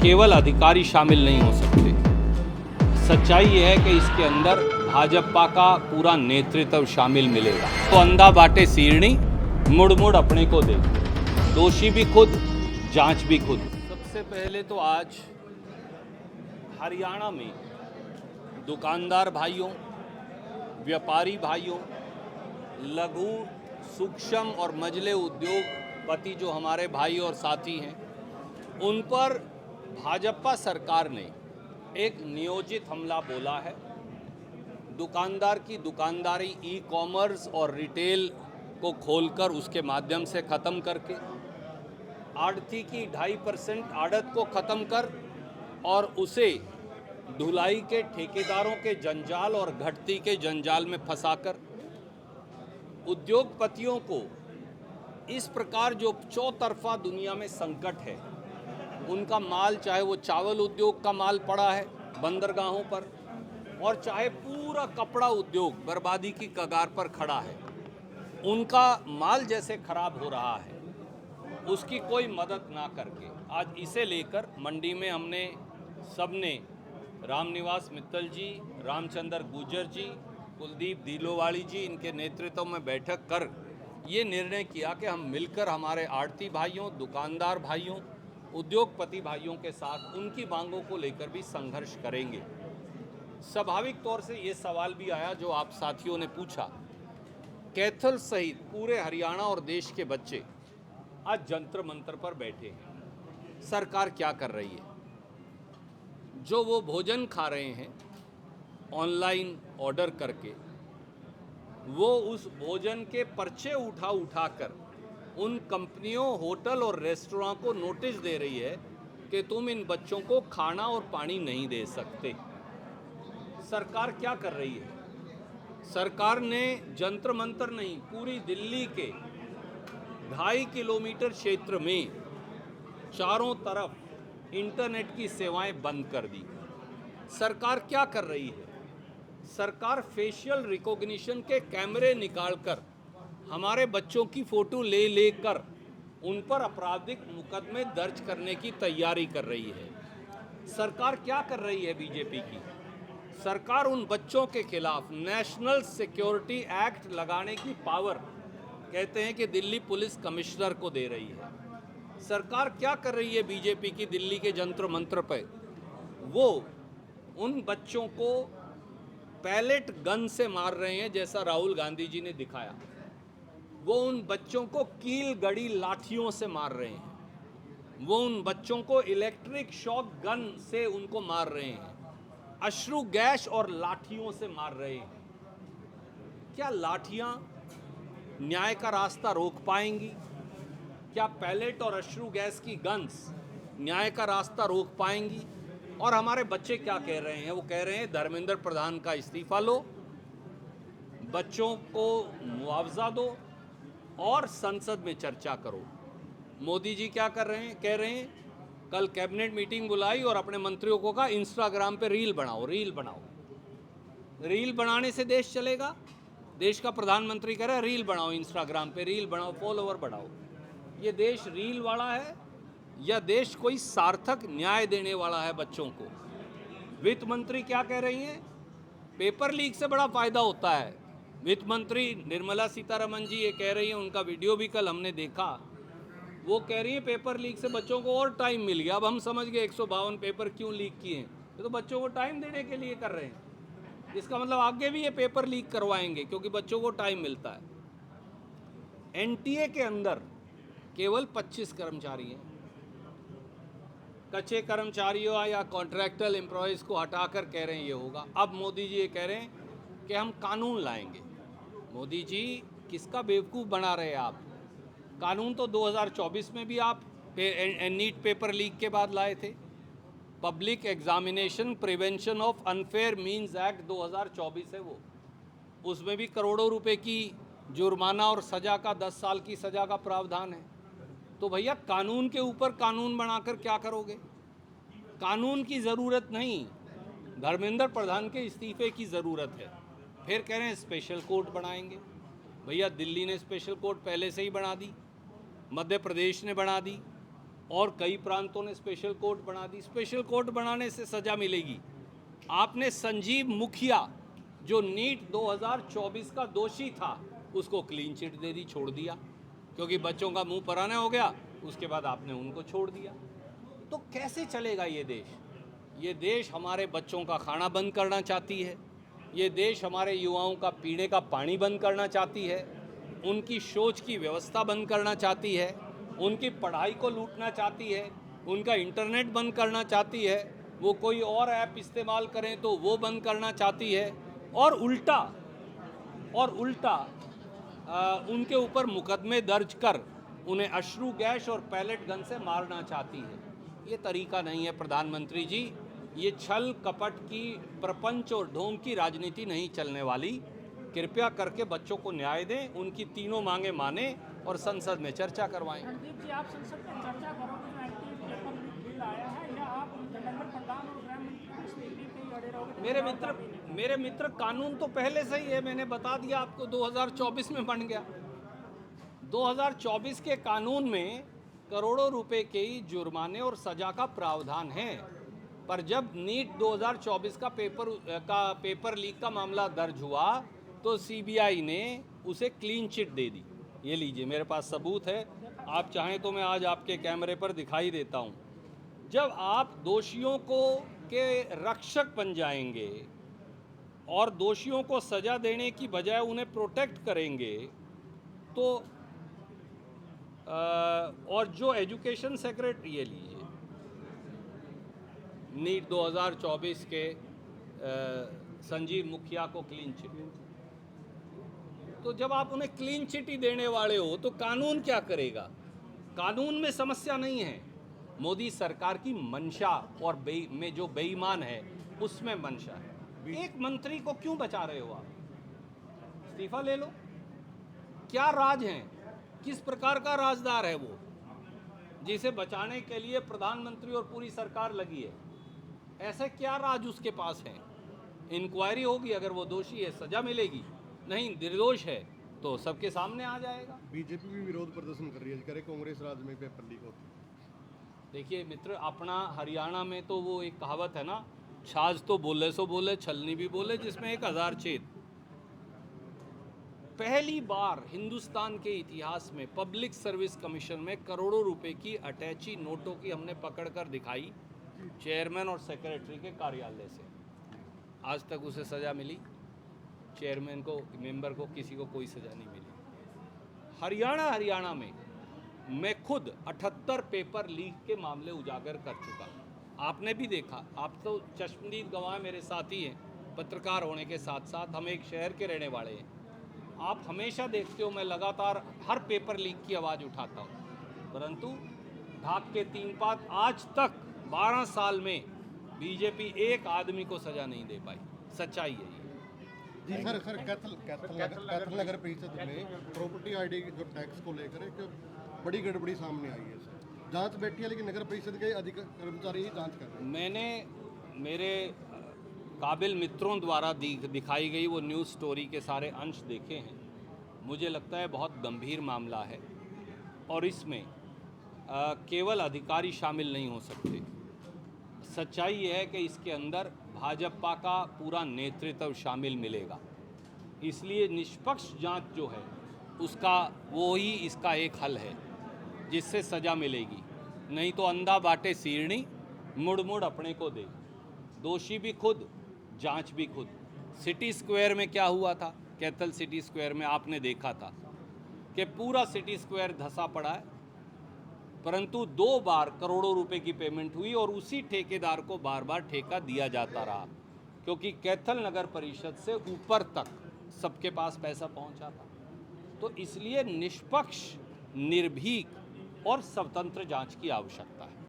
केवल अधिकारी शामिल नहीं हो सकते। सच्चाई ये है कि इसके अंदर भाजपा का पूरा नेतृत्व शामिल मिलेगा। तो अंधा बाटे सीरनी, मुड़ मुड़ अपने को दे, दोषी भी खुद, जांच भी खुद। सबसे पहले तो आज हरियाणा में दुकानदार भाइयों, व्यापारी भाइयों, लघु, सूक्ष्म और मझले उद्योगपति जो हमारे भाई और साथी हैं, उन पर भाजपा सरकार ने एक नियोजित हमला बोला है। दुकानदार की दुकानदारी ई-कॉमर्स और रिटेल को खोलकर उसके माध्यम से ख़त्म करके, आड़ती की 2.5% आड़त को ख़त्म कर और उसे ढुलाई के ठेकेदारों के जंजाल और घटती के जंजाल में फंसाकर उद्योगपतियों को इस प्रकार जो चौतरफा दुनिया में संकट है, उनका माल, चाहे वो चावल उद्योग का माल पड़ा है बंदरगाहों पर, और चाहे पूरा कपड़ा उद्योग बर्बादी की कगार पर खड़ा है, उनका माल जैसे खराब हो रहा है, उसकी कोई मदद ना करके आज इसे लेकर मंडी में हमने सबने रामनिवास मित्तल जी, रामचंद्र गुर्जर जी, कुलदीप दिलोवाड़ी जी, इनके नेतृत्व में बैठक कर ये निर्णय किया कि हम मिलकर हमारे आड़ती भाइयों, दुकानदार भाइयों, उद्योगपति भाइयों के साथ उनकी मांगों को लेकर भी संघर्ष करेंगे। स्वाभाविक तौर से ये सवाल भी आया जो आप साथियों ने पूछा। कैथल सहित पूरे हरियाणा और देश के बच्चे आज जंतर मंतर पर बैठे हैं। सरकार क्या कर रही है? जो वो भोजन खा रहे हैं ऑनलाइन ऑर्डर करके, वो उस भोजन के पर्चे उठाकर उन कंपनियों, होटल और रेस्टोरेंट को नोटिस दे रही है कि तुम इन बच्चों को खाना और पानी नहीं दे सकते। सरकार क्या कर रही है? सरकार ने जंतर मंतर नहीं, पूरी दिल्ली के 2.5 किलोमीटर क्षेत्र में चारों तरफ इंटरनेट की सेवाएं बंद कर दी। सरकार क्या कर रही है? सरकार फेशियल रिकॉग्निशन के कैमरे निकालकर हमारे बच्चों की फ़ोटो लेकर उन पर आपराधिक मुकदमे दर्ज करने की तैयारी कर रही है। सरकार क्या कर रही है बीजेपी की? सरकार उन बच्चों के खिलाफ नेशनल सिक्योरिटी एक्ट लगाने की पावर कहते हैं कि दिल्ली पुलिस कमिश्नर को दे रही है। सरकार क्या कर रही है बीजेपी की दिल्ली के जंतर मंतर पर? वो उन बच्चों को पैलेट गन से मार रहे हैं, जैसा राहुल गांधी जी ने दिखाया। वो उन बच्चों को कील गड़ी लाठियों से मार रहे हैं। वो उन बच्चों को इलेक्ट्रिक शॉक गन से उनको मार रहे हैं, अश्रु गैस और लाठियों से मार रहे हैं। क्या लाठियां न्याय का रास्ता रोक पाएंगी? क्या पैलेट और अश्रु गैस की गन्स न्याय का रास्ता रोक पाएंगी? और हमारे बच्चे क्या कह रहे हैं? वो कह रहे हैं धर्मेंद्र प्रधान का इस्तीफा लो, बच्चों को मुआवजा दो और संसद में चर्चा करो। मोदी जी क्या कर रहे हैं? कह रहे हैं कल कैबिनेट मीटिंग बुलाई और अपने मंत्रियों को कहा इंस्टाग्राम पे रील बनाओ, रील बनाओ। रील बनाने से देश चलेगा? देश का प्रधानमंत्री कह रहा है रील बनाओ, इंस्टाग्राम पे रील बनाओ, फॉलोवर बढ़ाओ। ये देश रील वाला है या देश कोई सार्थक न्याय देने वाला है बच्चों को? वित्त मंत्री क्या कह रही हैं? पेपर लीक से बड़ा फायदा होता है। वित्त मंत्री निर्मला सीतारमण जी ये कह रही हैं, उनका वीडियो भी कल हमने देखा। वो कह रही हैं पेपर लीक से बच्चों को और टाइम मिल गया। अब हम समझ गए 152 पेपर क्यों लीक किए हैं। ये तो बच्चों को टाइम देने के लिए कर रहे हैं। इसका मतलब आगे भी ये पेपर लीक करवाएंगे क्योंकि बच्चों को टाइम मिलता है। एनटीए के अंदर केवल 25 कर्मचारी हैं। कच्चे कर्मचारियों या कॉन्ट्रैक्टल एम्प्लॉयज़ को हटाकर कह रहे हैं ये होगा। अब मोदी जी ये कह रहे हैं कि हम कानून लाएंगे। मोदी जी किसका बेवकूफ़ बना रहे हैं आप? कानून तो 2024 में भी आप नीट पेपर लीक के बाद लाए थे। Public examination prevention of unfair means act 2024 है वो। उसमें भी करोड़ों रुपए की जुर्माना और सज़ा का 10 साल की सज़ा का प्रावधान है। तो भैया कानून के ऊपर कानून बनाकर क्या करोगे? कानून की ज़रूरत नहीं, धर्मेंद्र प्रधान के इस्तीफे की ज़रूरत है। फिर कह रहे हैं स्पेशल कोर्ट बनाएंगे। भैया दिल्ली ने स्पेशल कोर्ट पहले से ही बना दी, मध्य प्रदेश ने बना दी, और कई प्रांतों ने स्पेशल कोर्ट बना दी। स्पेशल कोर्ट बनाने से सज़ा मिलेगी। आपने संजीव मुखिया जो नीट 2024 का दोषी था उसको क्लीन चिट दे दी, छोड़ दिया, क्योंकि बच्चों का मुंह पराने हो गया। उसके बाद आपने उनको छोड़ दिया। तो कैसे चलेगा ये देश? ये देश हमारे बच्चों का खाना बंद करना चाहती है। ये देश हमारे युवाओं का पीने का पानी बंद करना चाहती है। उनकी सोच की व्यवस्था बंद करना चाहती है। उनकी पढ़ाई को लूटना चाहती है। उनका इंटरनेट बंद करना चाहती है। वो कोई और ऐप इस्तेमाल करें तो वो बंद करना चाहती है। और उल्टा उनके ऊपर मुकदमे दर्ज कर उन्हें अश्रु गैस और पैलेट गन से मारना चाहती है। ये तरीका नहीं है प्रधानमंत्री जी। ये छल कपट की, प्रपंच और ढोंग की राजनीति नहीं चलने वाली। कृपया करके बच्चों को न्याय दें, उनकी तीनों मांगे माने और संसद में चर्चा करवाएं। रणदीप जी, आप संसद में चर्चा करोगे जो एंटी पेपर लीक बिल आया है, या आप धर्मेंद्र प्रधान और गृह मंत्री की स्थिति पे ही अड़े रहोगे? मेरे मित्र, कानून तो पहले से ही है। मैंने बता दिया आपको, 2024 में बन गया। 2024 के कानून में करोड़ों रुपए के जुर्माने और सजा का प्रावधान है। पर जब नीट 2024 का पेपर लीक का मामला दर्ज हुआ तो सीबीआई ने उसे क्लीन चिट दे दी। ये लीजिए, मेरे पास सबूत है। आप चाहें तो मैं आज आपके कैमरे पर दिखाई देता हूँ। जब आप दोषियों को के रक्षक बन जाएंगे और दोषियों को सज़ा देने की बजाय उन्हें प्रोटेक्ट करेंगे तो और जो एजुकेशन सेक्रेटरी, ये लीजिए, नीट 2024 के संजीव मुखिया को क्लीन चिट। तो जब आप उन्हें क्लीन चिट ही देने वाले हो तो कानून क्या करेगा? कानून में समस्या नहीं है, मोदी सरकार की मंशा और में जो बेईमान है उसमें मंशा है। एक मंत्री को क्यों बचा रहे हो आप? इस्तीफा ले लो। क्या राज है? किस प्रकार का राजदार है वो, जिसे बचाने के लिए प्रधानमंत्री और पूरी सरकार लगी है? ऐसा क्या राज उसके पास है? इंक्वायरी होगी, अगर वो दोषी है सजा मिलेगी, नहीं निर्दोष है तो सबके सामने आ जाएगा। बीजेपी भी विरोध प्रदर्शन कर रही है, करे कांग्रेस राज में पेपर लीक होती है। देखिए मित्र, अपना हरियाणा में तो वो एक कहावत है ना, छाछ तो बोले सो बोले, छलनी भी बोले, जिसमें 1000 छेद। पहली बार हिंदुस्तान के इतिहास में पब्लिक सर्विस कमीशन में करोड़ों रुपए की अटैची नोटों की हमने पकड़ कर दिखाई चेयरमैन और सेक्रेटरी के कार्यालय से। आज तक उसे सज़ा मिली? चेयरमैन को, मेंबर को, किसी को कोई सज़ा नहीं मिली। हरियाणा में मैं खुद 78 पेपर लीक के मामले उजागर कर चुका। आपने भी देखा, आप तो चश्मदीद गवाह मेरे साथी हैं, पत्रकार होने के साथ साथ हम एक शहर के रहने वाले हैं। आप हमेशा देखते हो मैं लगातार हर पेपर लीक की आवाज़ उठाता हूँ, परंतु ढाक के 3 पात आज तक 12 साल में बीजेपी एक आदमी को सज़ा नहीं दे पाई। सच्चाई है ये। जी सर, कैथल नगर परिषद में प्रॉपर्टी आईडी जो टैक्स को लेकर एक बड़ी गड़बड़ी सामने आई है सर। जांच बैठी है लेकिन नगर परिषद के कर्मचारी ही जांच कर रहे हैं। मैंने मेरे काबिल मित्रों द्वारा दिखाई गई वो न्यूज़ स्टोरी के सारे अंश देखे हैं। मुझे लगता है बहुत गंभीर मामला है और इसमें केवल अधिकारी शामिल नहीं हो सकते। सच्चाई ये है कि इसके अंदर भाजपा का पूरा नेतृत्व शामिल मिलेगा। इसलिए निष्पक्ष जांच जो है उसका वो ही इसका एक हल है जिससे सज़ा मिलेगी। नहीं तो अंधा बाटे सीरनी, मुड़ मुड़ अपने को दे। दोषी भी खुद, जांच भी खुद। सिटी स्क्वायर में क्या हुआ था? कैथल सिटी स्क्वायर में आपने देखा था कि पूरा सिटी स्क्वायर धंसा पड़ा है, परंतु 2 बार करोड़ों रुपए की पेमेंट हुई और उसी ठेकेदार को बार बार ठेका दिया जाता रहा, क्योंकि कैथल नगर परिषद से ऊपर तक सबके पास पैसा पहुंचा था। तो इसलिए निष्पक्ष, निर्भीक और स्वतंत्र जांच की आवश्यकता है।